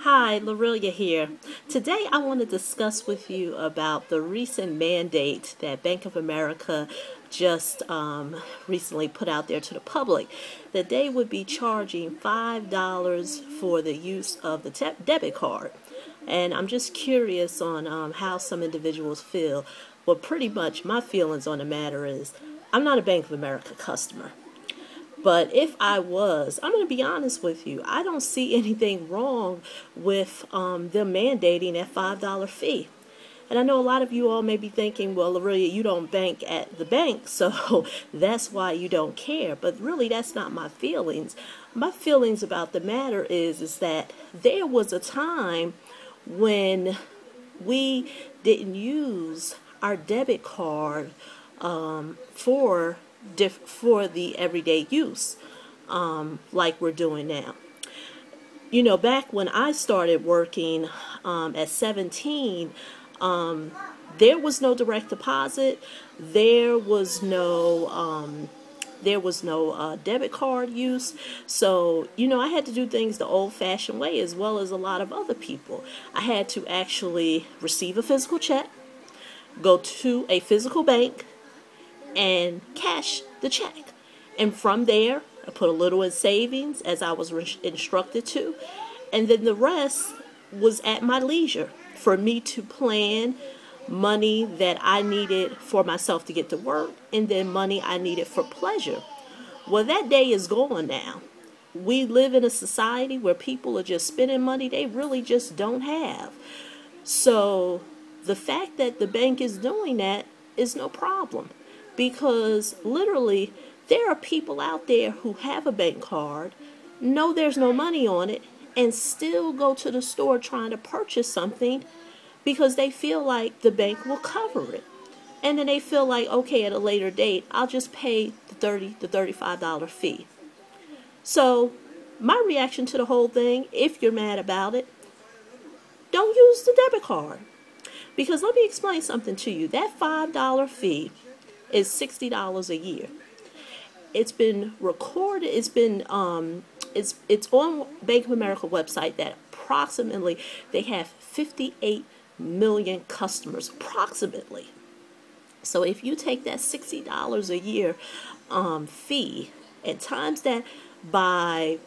Hi, Lorelia here. Today I want to discuss with you about the recent mandate that Bank of America just recently put out there to the public, that they would be charging $5 for the use of the debit card. And I'm just curious on how some individuals feel. Well, pretty much my feelings on the matter is I'm not a Bank of America customer. But if I was, I'm going to be honest with you, I don't see anything wrong with them mandating that $5 fee. And I know a lot of you all may be thinking, well, Lorelia, you don't bank at the bank, so that's why you don't care. But really, that's not my feelings. My feelings about the matter is that there was a time when we didn't use our debit card for the everyday use like we're doing now. You know, back when I started working at 17, there was no direct deposit. There was no debit card use. So, you know, I had to do things the old-fashioned way as well as a lot of other people. I had to actually receive a physical check, go to a physical bank, and cash the check. And from there, I put a little in savings as I was instructed to. And then the rest was at my leisure for me to plan money that I needed for myself to get to work, and then money I needed for pleasure. Well, that day is gone now. We live in a society where people are just spending money they really just don't have. So the fact that the bank is doing that is no problem. Because literally, there are people out there who have a bank card, know there's no money on it, and still go to the store trying to purchase something because they feel like the bank will cover it. And then they feel like, okay, at a later date, I'll just pay the $30 to $35 fee. So my reaction to the whole thing, if you're mad about it, don't use the debit card. Because let me explain something to you. That $5 fee is $60 a year. It's been recorded. It's on Bank of America website that approximately they have 58 million customers approximately. So if you take that $60 a year fee and times that by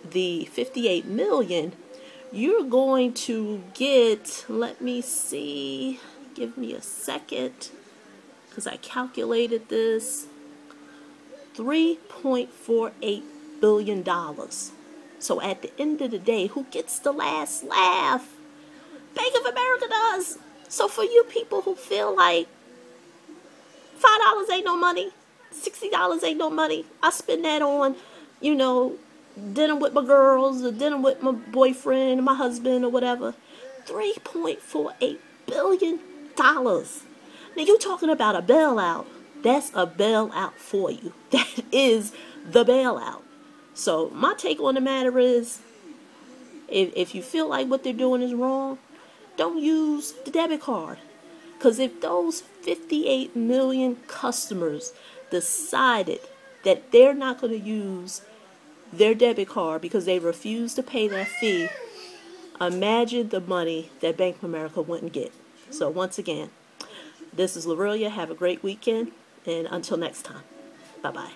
the 58 million, you're going to get, let me see, give me a second, because I calculated this, $3.48 billion. So at the end of the day, who gets the last laugh? Bank of America does. So for you people who feel like $5 ain't no money, $60 ain't no money, I spend that on, you know, dinner with my girls, or dinner with my boyfriend, or my husband, or whatever. $3.48 billion. Now, you're talking about a bailout. That's a bailout for you. That is the bailout. So my take on the matter is, if you feel like what they're doing is wrong, don't use the debit card. Because if those 58 million customers decided that they're not going to use their debit card because they refuse to pay that fee, imagine the money that Bank of America wouldn't get. So once again, this is Lorelia. Have a great weekend, and until next time, bye-bye.